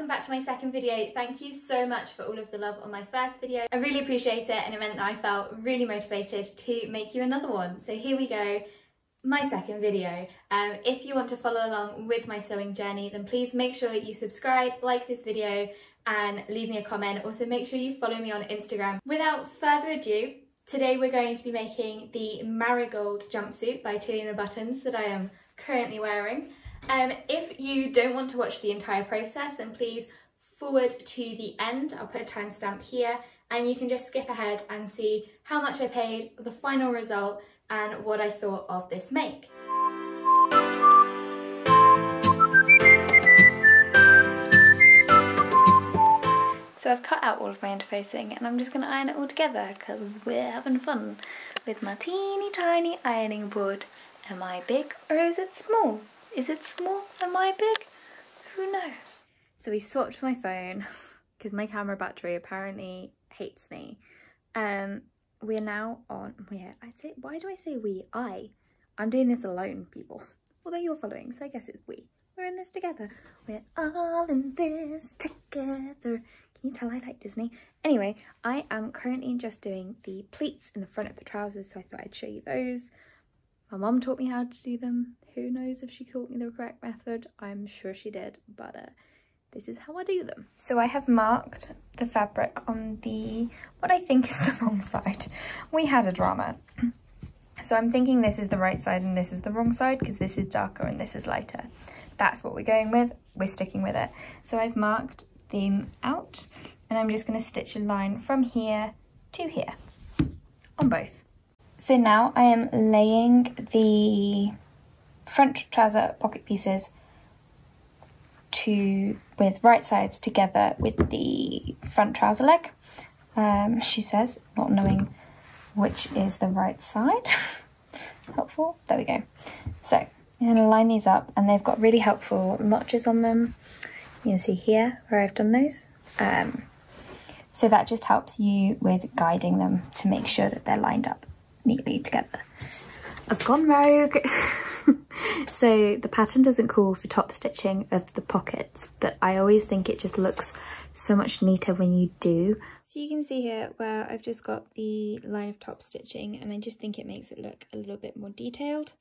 back to my second video. Thank you so much for all of the love on my first video. I really appreciate it, and it meant that I felt really motivated to make you another one. So here we go, my second video. If you want to follow along with my sewing journey, then please make sure that you subscribe, like this video, and leave me a comment. Also make sure you follow me on Instagram. Without further ado, today we're going to be making the Marigold jumpsuit by Tilly and the Buttons that I am currently wearing. If you don't want to watch the entire process, then please forward to the end. I'll put a timestamp here, and you can just skip ahead and see how much I paid, the final result, and what I thought of this make. So I've cut out all of my interfacing, and I'm just going to iron it all together because we're having fun with my teeny tiny ironing board. Am I big or is it small? Is it small? Am I big? Who knows? So we swapped my phone because my camera battery apparently hates me. We're now on, why do I say we? I'm doing this alone, people. Although you're following, so I guess it's we. We're in this together. We're all in this together. Can you tell I like Disney? Anyway, I am currently just doing the pleats in the front of the trousers, so I thought I'd show you those. My mum taught me how to do them. Who knows if she taught me the correct method? I'm sure she did, but this is how I do them. So I have marked the fabric on what I think is the wrong side. We had a drama. So I'm thinking this is the right side and this is the wrong side because this is darker and this is lighter. That's what we're going with. We're sticking with it. So I've marked them out, and I'm just going to stitch a line from here to here on both. So now I am laying the front trouser pocket pieces with right sides together with the front trouser leg, she says, not knowing which is the right side. Helpful, there we go. So I'm going to line these up, and they've got really helpful notches on them. You can see here where I've done those. So that just helps you with guiding them to make sure that they're lined up neatly together. I've gone rogue. So the pattern doesn't call for top stitching of the pockets, but I always think it just looks so much neater when you do. So you can see here where I've just got the line of top stitching, and I just think it makes it look a little bit more detailed.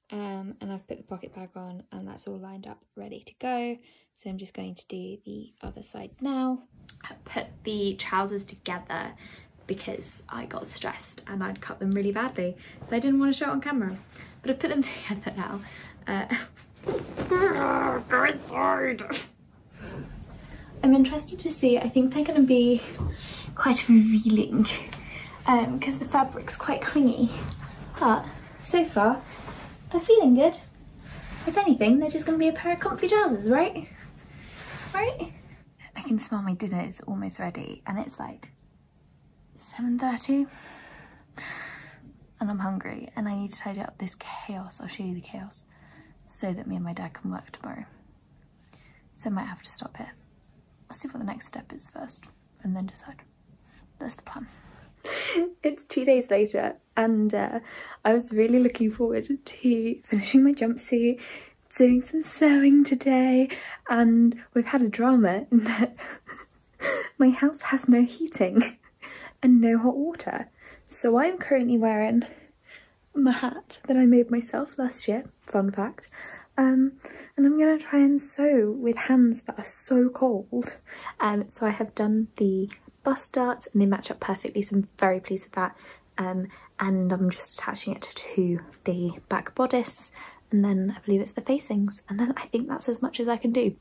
And I've put the pocket bag on, and that's all lined up ready to go. So I'm just going to do the other side now. I put the trousers together because I got stressed and I'd cut them really badly, so I didn't want to show it on camera, but I've put them together now. Go inside! I'm interested to see. I think they're going to be quite revealing because the fabric's quite clingy, but so far they're feeling good. If anything, they're just going to be a pair of comfy trousers, right? Right? I can smell my dinner is almost ready, and it's like 7:30 and I'm hungry and I need to tidy up this chaos. I'll show you the chaos so that me and my dad can work tomorrow. So I might have to stop here. I'll see what the next step is first and then decide. That's the plan. It's 2 days later, and I was really looking forward to finishing my jumpsuit, doing some sewing today, and we've had a drama in that my house has no heating and no hot water. So I'm currently wearing my hat that I made myself last year, fun fact, and I'm gonna try and sew with hands that are so cold. So I have done the bust darts and they match up perfectly, so I'm very pleased with that. And I'm just attaching it to the back bodice, and then I believe it's the facings, and then I think that's as much as I can do.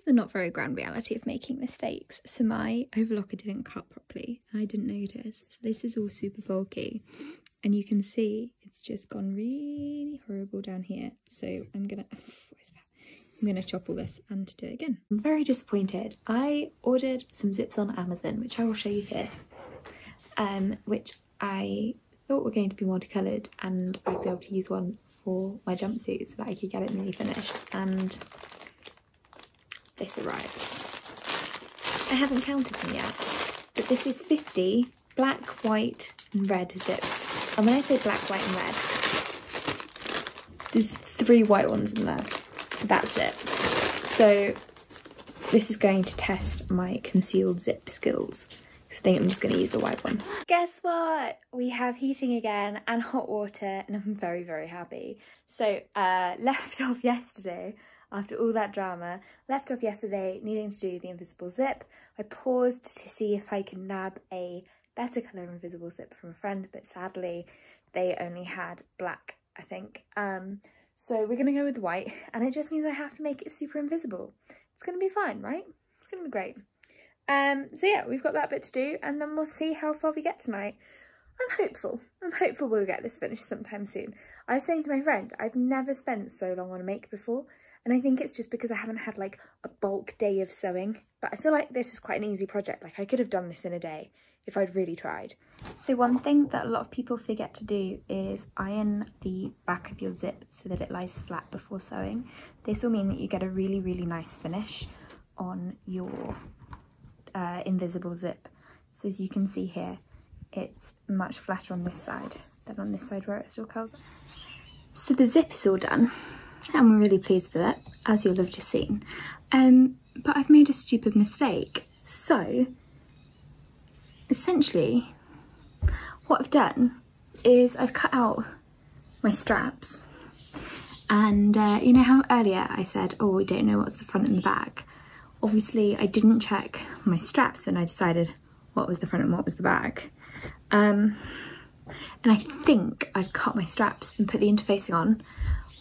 The not very grand reality of making mistakes. So my overlocker didn't cut properly and I didn't notice. So this is all super bulky, and you can see it's just gone really horrible down here. So I'm gonna chop all this and do it again. I'm very disappointed. I ordered some zips on Amazon, which I will show you here, which I thought were going to be multicolored, and I'd be able to use one for my jumpsuit so that I could get it nearly finished, and this arrived. I haven't counted them yet, but this is 50 black, white and red zips. And when I say black, white and red, There's 3 white ones in there. That's it. So this is going to test my concealed zip skills. So I think I'm just going to use a white one. Guess what? We have heating again and hot water, and I'm very, very happy. So left off yesterday, after all that drama, left off yesterday needing to do the invisible zip. I paused to see if I could nab a better colour invisible zip from a friend, but sadly they only had black, I think. So we're going to go with white, and it just means I have to make it super invisible. It's going to be fine, right? It's going to be great. So yeah, we've got that bit to do, and then we'll see how far we get tonight. I'm hopeful we'll get this finished sometime soon. I was saying to my friend, I've never spent so long on a make before, and I think it's just because I haven't had like a bulk day of sewing, but I feel like this is quite an easy project. Like I could have done this in a day if I'd really tried. So one thing that a lot of people forget to do is iron the back of your zip so that it lies flat before sewing. This will mean that you get a really, really nice finish on your invisible zip. So as you can see here, it's much flatter on this side than on this side where it still curls. So the zip is all done, and we're really pleased with it, as you'll have just seen. But I've made a stupid mistake. So essentially what I've done is I've cut out my straps, and you know how earlier I said, oh, we don't know what's the front and the back. Obviously I didn't check my straps when I decided what was the front and what was the back. And I think I've cut my straps and put the interfacing on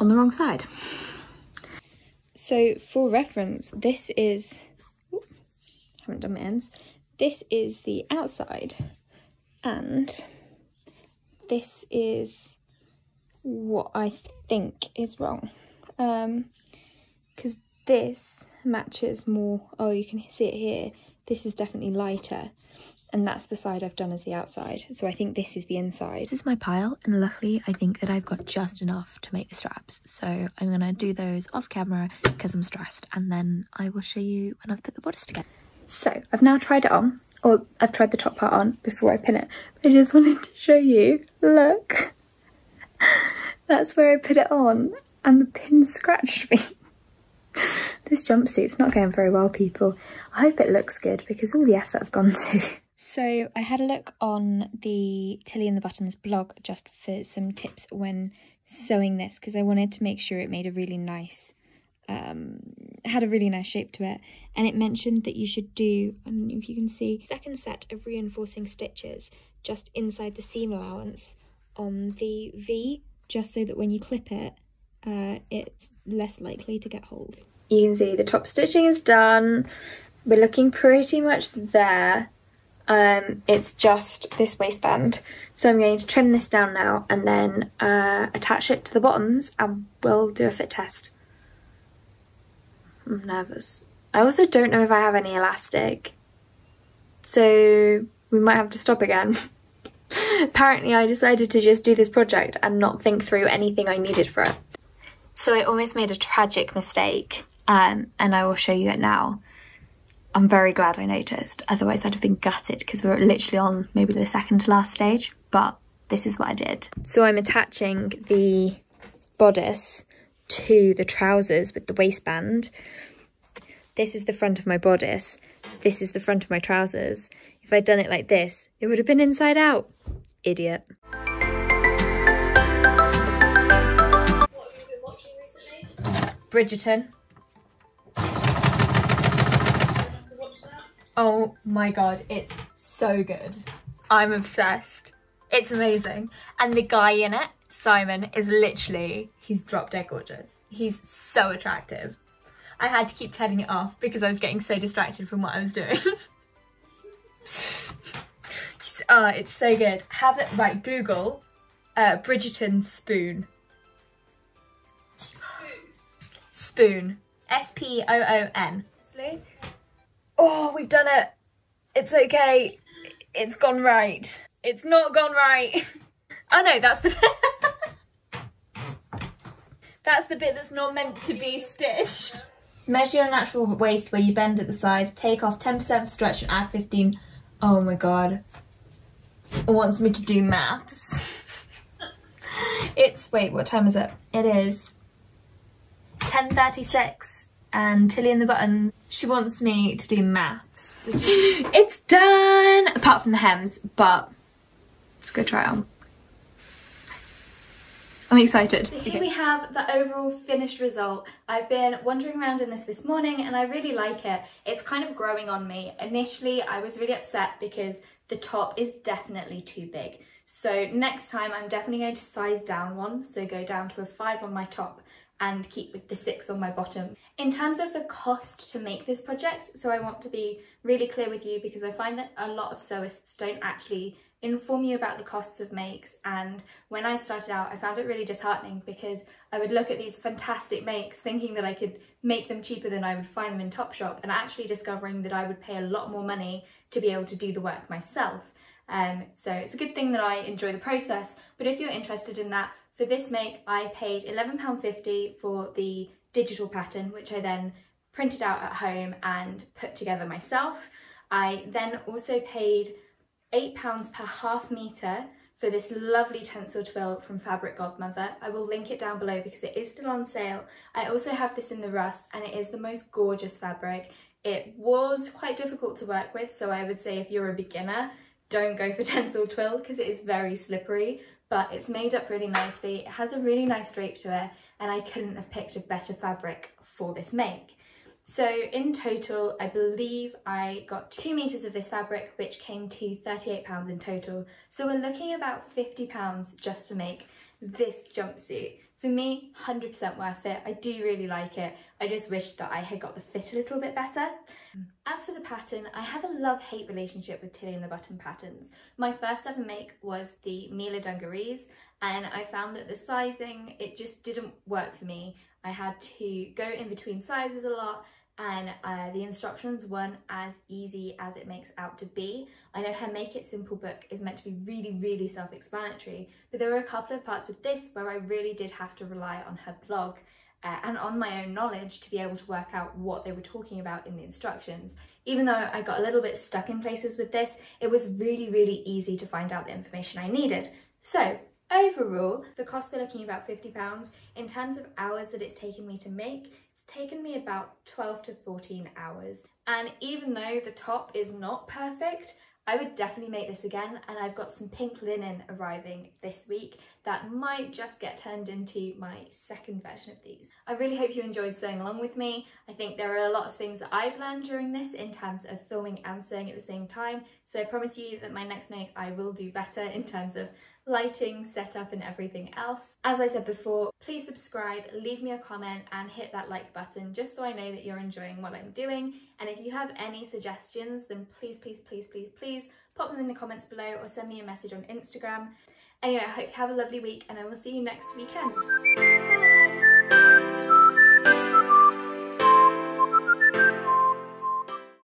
the wrong side. So for reference, this is, haven't done my ends, this is the outside, and this is what I think is wrong. Because this matches more, oh, you can see it here, this is definitely lighter, and that's the side I've done as the outside, so I think this is the inside. This is my pile, and luckily I think that I've got just enough to make the straps, so I'm gonna do those off camera because I'm stressed, and then I will show you when I've put the bodice together. So I've now tried it on, or I've tried the top part on before I pin it. I just wanted to show you, look, that's where I put it on, and the pin scratched me. This jumpsuit's not going very well, people. I hope it looks good because all the effort I've gone to. So I had a look on the Tilly and the Buttons blog just for some tips when sewing this, because I wanted to make sure it made a really nice, had a really nice shape to it. And it mentioned that you should do, I don't know if you can see, second set of reinforcing stitches just inside the seam allowance on the V, just so that when you clip it, it's less likely to get holes. You can see the top stitching is done. We're looking pretty much there. It's just this waistband. So I'm going to trim this down now and then attach it to the bottoms, and we'll do a fit test. I'm nervous. I also don't know if I have any elastic, so we might have to stop again. Apparently I decided to just do this project and not think through anything I needed for it. So I almost made a tragic mistake, and I will show you it now. I'm very glad I noticed, otherwise I'd have been gutted because we were literally on maybe the second to last stage, but this is what I did. So I'm attaching the bodice to the trousers with the waistband. This is the front of my bodice, this is the front of my trousers. If I'd done it like this, it would have been inside out. Idiot. What have you been watching recently? Bridgerton. Oh my god, it's so good. I'm obsessed. It's amazing. And the guy in it, Simon, is literally, he's drop dead gorgeous. He's so attractive. I had to keep turning it off because I was getting so distracted from what I was doing. Oh, it's so good. Have it, right, Google Bridgerton spoon. Spoon. S-P-O-O-N. Oh, we've done it. It's okay. It's gone right. It's not gone right. Oh no, that's the bit. That's the bit that's not meant to be stitched. Measure your natural waist where you bend at the side. Take off 10% of stretch and add 15. Oh my god. It wants me to do maths. It's, wait, what time is it? It is 10:36 and Tilly and the buttons, she wants me to do maths. It's done! Apart from the hems, but let's go try it on. I'm excited. So here we have the overall finished result. I've been wandering around in this morning and I really like it. It's kind of growing on me. Initially, I was really upset because the top is definitely too big. So next time I'm definitely going to size down one. So go down to a 5 on my top and keep with the 6 on my bottom. In terms of the cost to make this project, so I want to be really clear with you because I find that a lot of sewists don't actually inform you about the costs of makes, and when I started out I found it really disheartening because I would look at these fantastic makes thinking that I could make them cheaper than I would find them in Topshop, and actually discovering that I would pay a lot more money to be able to do the work myself. So it's a good thing that I enjoy the process, but if you're interested in that, for this make I paid £11.50 for the digital pattern, which I then printed out at home and put together myself. I then also paid £8 per half metre for this lovely Tencel twill from Fabric Godmother. I will link it down below because it is still on sale. I also have this in the rust and it is the most gorgeous fabric. It was quite difficult to work with, so I would say if you're a beginner, don't go for Tencel twill because it is very slippery, but it's made up really nicely. It has a really nice drape to it and I couldn't have picked a better fabric for this make. So in total, I believe I got 2 meters of this fabric, which came to £38 in total. So we're looking at about £50 just to make this jumpsuit. For me, 100% worth it. I do really like it. I just wish that I had got the fit a little bit better. As for the pattern, I have a love-hate relationship with Tilly and the Button patterns. My first ever make was the Mila dungarees, and I found that the sizing, it just didn't work for me. I had to go in between sizes a lot, and the instructions weren't as easy as it makes out to be. I know her Make It Simple book is meant to be really self-explanatory, but there were a couple of parts with this where I really did have to rely on her blog and on my own knowledge to be able to work out what they were talking about in the instructions. Even though I got a little bit stuck in places with this, it was really easy to find out the information I needed. So overall, the cost we're looking about £50. In terms of hours that it's taken me to make, it's taken me about 12 to 14 hours. And even though the top is not perfect, I would definitely make this again, and I've got some pink linen arriving this week that might just get turned into my second version of these. I really hope you enjoyed sewing along with me. I think there are a lot of things that I've learned during this in terms of filming and sewing at the same time, so I promise you that my next make I will do better in terms of lighting, setup and everything else. As I said before, please subscribe, leave me a comment and hit that like button just so I know that you're enjoying what I'm doing. And if you have any suggestions, then please pop them in the comments below or send me a message on Instagram. Anyway, I hope you have a lovely week and I will see you next weekend. Bye!